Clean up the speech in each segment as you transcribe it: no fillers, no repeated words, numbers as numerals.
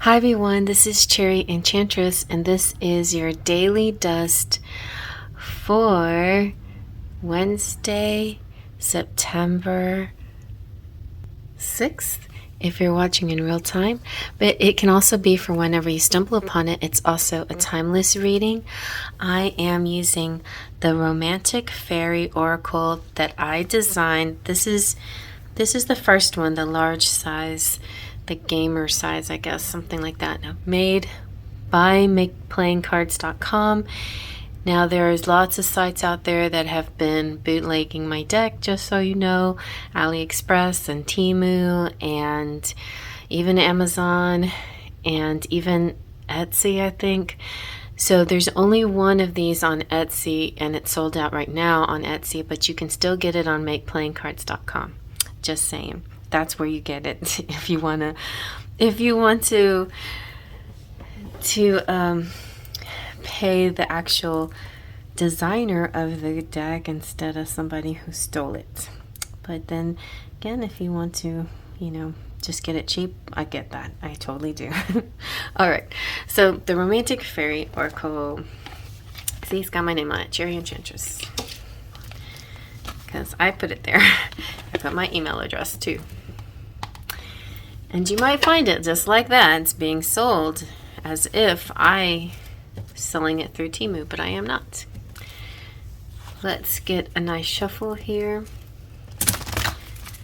Hi everyone, this is Cherry Enchantress, and this is your daily dust for Wednesday, September 6th, if you're watching in real time. But it can also be for whenever you stumble upon it. It's also a timeless reading. I am using the Romantic Fairy Oracle that I designed. This is the first one, the large size, the gamer size, I guess, something like that. Made by MakePlayingCards.com. Now there's lots of sites out there that have been bootlegging my deck, just so you know. AliExpress and Temu and even Amazon and even Etsy, I think. So there's only one of these on Etsy, and it's sold out right now on Etsy, but you can still get it on MakePlayingCards.com. Just saying, that's where you get it if you want to pay the actual designer of the deck instead of somebody who stole it. But then again, if you want to, just get it cheap, I get that. I totally do. All right, so the Romantic Fairy Oracle. See, it's got my name on it, Cherry Enchantress, because I put it there. I put my email address too. And you might find it just like that. It's being sold as if I selling it through Temu, but I am not. Let's get a nice shuffle here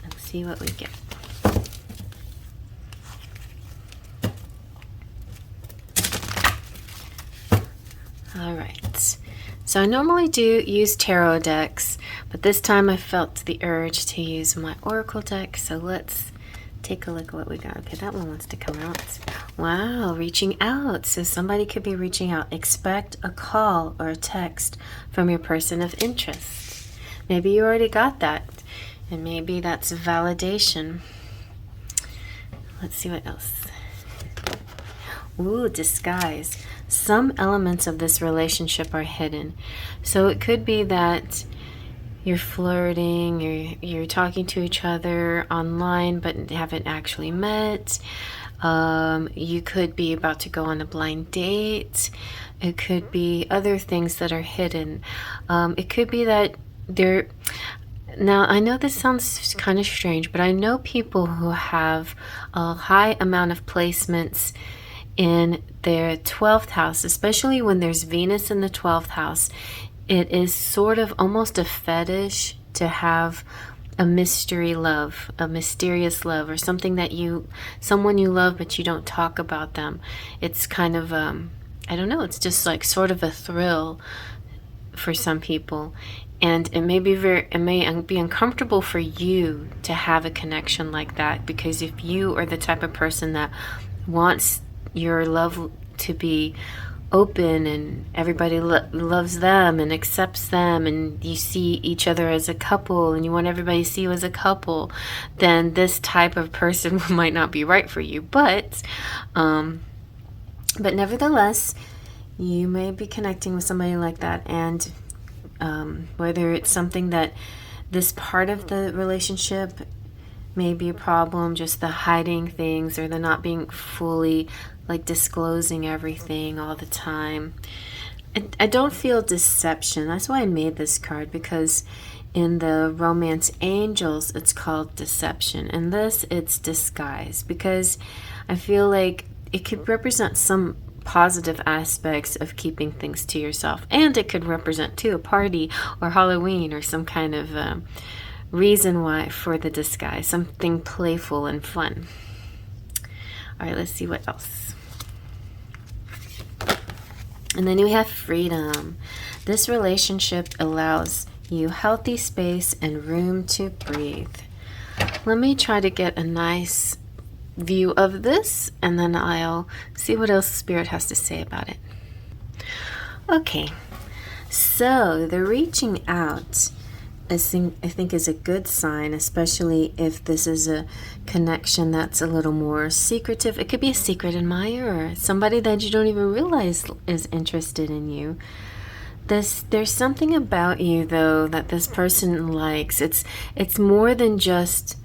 and see what we get. All right. So I normally do use tarot decks, but this time I felt the urge to use my oracle deck. So let's take a look at what we got. Okay, that one wants to come out. Wow, reaching out. So somebody could be reaching out. Expect a call or a text from your person of interest. Maybe you already got that, and maybe that's validation. Let's see what else. Ooh, disguise. Some elements of this relationship are hidden. So it could be that you're flirting, you're talking to each other online but haven't actually met. You could be about to go on a blind date. It could be other things that are hidden. It could be that now I know this sounds kind of strange, but I know people who have a high amount of placements in their 12th house, especially when there's Venus in the 12th house. It is sort of almost a fetish to have a mystery love, a mysterious love, or something that someone you love but you don't talk about them. It's kind of I don't know, it's just like sort of a thrill for some people. And it may be uncomfortable for you to have a connection like that, because if you are the type of person that wants your love to be open and everybody loves them and accepts them, and you see each other as a couple and you want everybody to see you as a couple, then this type of person might not be right for you. But nevertheless, you may be connecting with somebody like that, and whether it's something that this part of the relationship may be a problem, just the hiding things or the not being fully disclosing everything all the time. I don't feel deception. That's why I made this card, because in the Romance Angels it's called deception, and this it's disguise, because I feel like it could represent some positive aspects of keeping things to yourself, and it could represent too a party or Halloween or some kind of reason why for the disguise, something playful and fun. All right, let's see what else. And then we have freedom. This relationship allows you healthy space and room to breathe. Let me try to get a nice view of this, and then I'll see what else Spirit has to say about it. Okay, so the reaching out, I think is a good sign, especially if this is a connection that's a little more secretive. It could be a secret admirer, somebody that you don't even realize is interested in you. There's something about you, though, that this person likes. It's more than just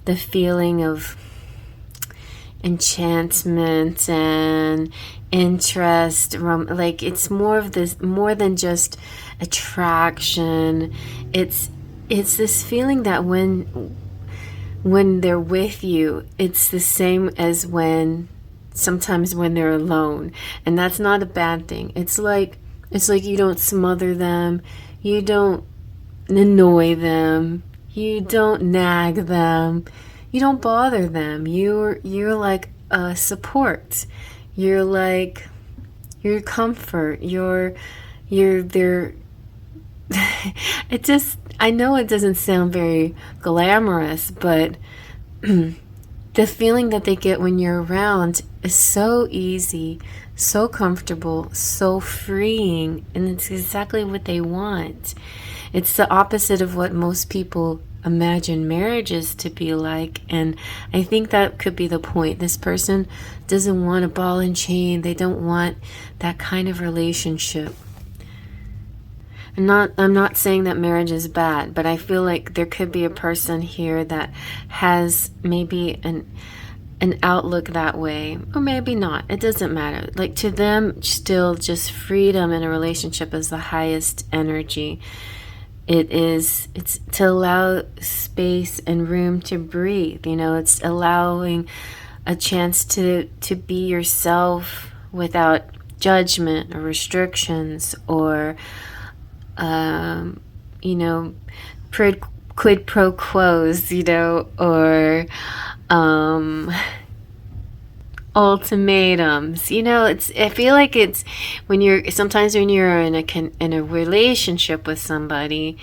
the feeling of enchantment and interest. Like it's more of this, more than just attraction. It's this feeling that when they're with you, it's the same as sometimes when they're alone, and that's not a bad thing. It's like you don't smother them, you don't annoy them, you don't nag them, you don't bother them. You're like a support. You're like your comfort. You're their. It just, I know it doesn't sound very glamorous, but the feeling that they get when you're around is so easy, so comfortable, so freeing, and it's exactly what they want. It's the opposite of what most people imagine marriages to be like, and I think that could be the point. This person doesn't want a ball and chain. They don't want that kind of relationship. I'm not saying that marriage is bad, but I feel like there could be a person here that has maybe an outlook that way, or maybe not. It doesn't matter. Like, to them, still just freedom in a relationship is the highest energy. It's to allow space and room to breathe. It's allowing a chance to be yourself without judgment or restrictions or quid pro quos, or ultimatums. I feel like it's when you're in a relationship with somebody,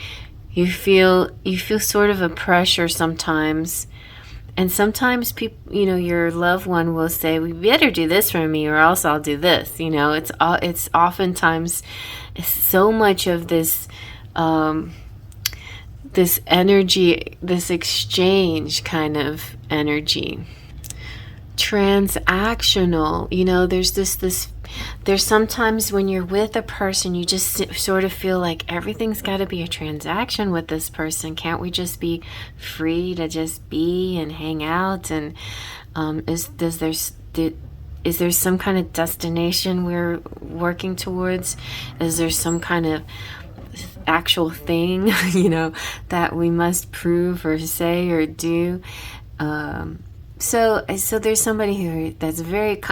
you feel sort of a pressure sometimes. And sometimes people, your loved one will say, "We better do this for me, or else I'll do this." It's oftentimes so much of this this energy, this exchange kind of energy. Transactional, there's sometimes when you're with a person, you just sort of feel like everything's got to be a transaction with this person. Can't we just be free to just be and hang out? And is there some kind of destination we're working towards? Is there some kind of actual thing, that we must prove or say or do? So there's somebody here that's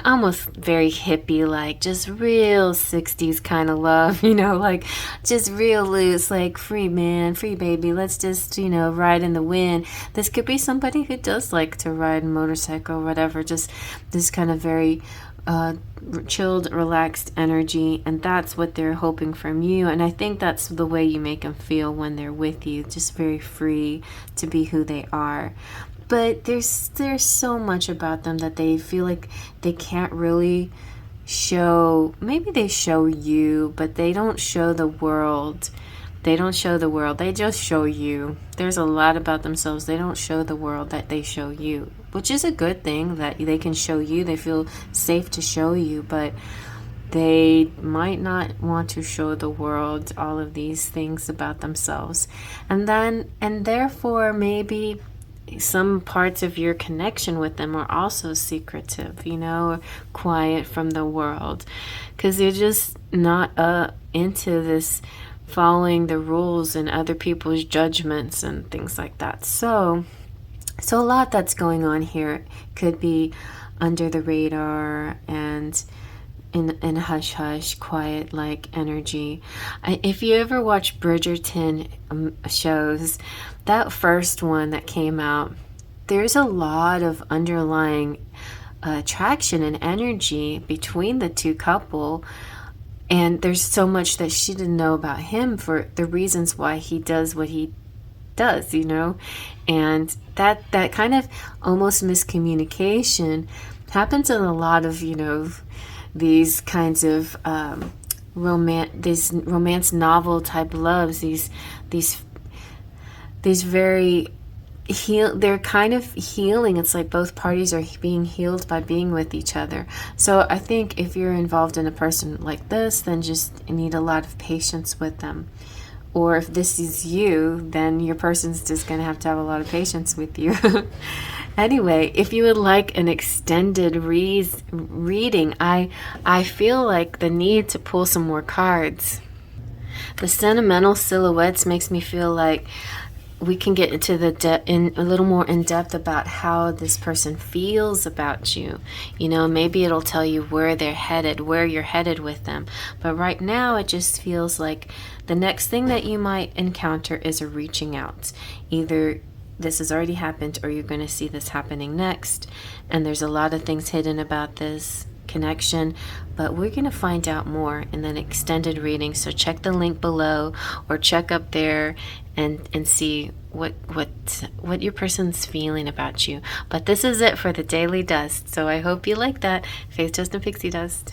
almost very hippie, like just real 60s kind of love, like just real loose, like free man, free baby, let's just, ride in the wind. This could be somebody who does like to ride a motorcycle or whatever, just this kind of very chilled, relaxed energy, and that's what they're hoping from you. And I think that's the way you make them feel when they're with you, just very free to be who they are. But there's so much about them that they feel like they can't really show. Maybe they show you, but they don't show the world. They don't show the world. They just show you. There's a lot about themselves. They don't show the world that they show you, which is a good thing that they can show you. They feel safe to show you, but they might not want to show the world all of these things about themselves. And therefore, maybe some parts of your connection with them are also secretive, or quiet from the world, because they're just not into this following the rules and other people's judgments and things like that. So a lot that's going on here could be under the radar and in hush hush, quiet like energy. If you ever watch Bridgerton shows, that first one that came out, there's a lot of underlying attraction and energy between the two couple, and there's so much that she didn't know about him for the reasons why he does what he does, and that kind of almost miscommunication happens in a lot of these kinds of romance novel type loves, these very they're kind of healing. It's like both parties are being healed by being with each other. So I think if you're involved in a person like this, then just need a lot of patience with them. Or if this is you, then your person's just going to have a lot of patience with you. Anyway, if you would like an extended reading, I feel like the need to pull some more cards. The sentimental silhouettes makes me feel like we can get into in a little more in depth about how this person feels about you. You know, maybe it'll tell you where they're headed, where you're headed with them. But right now, it just feels like the next thing that you might encounter is a reaching out. Either this has already happened or you're going to see this happening next. And there's a lot of things hidden about this connection, but we're going to find out more in an extended reading. So check the link below or check up there and see what your person's feeling about you. But this is it for the Daily Dust. So I hope you like that. Faith Dust and Pixie Dust.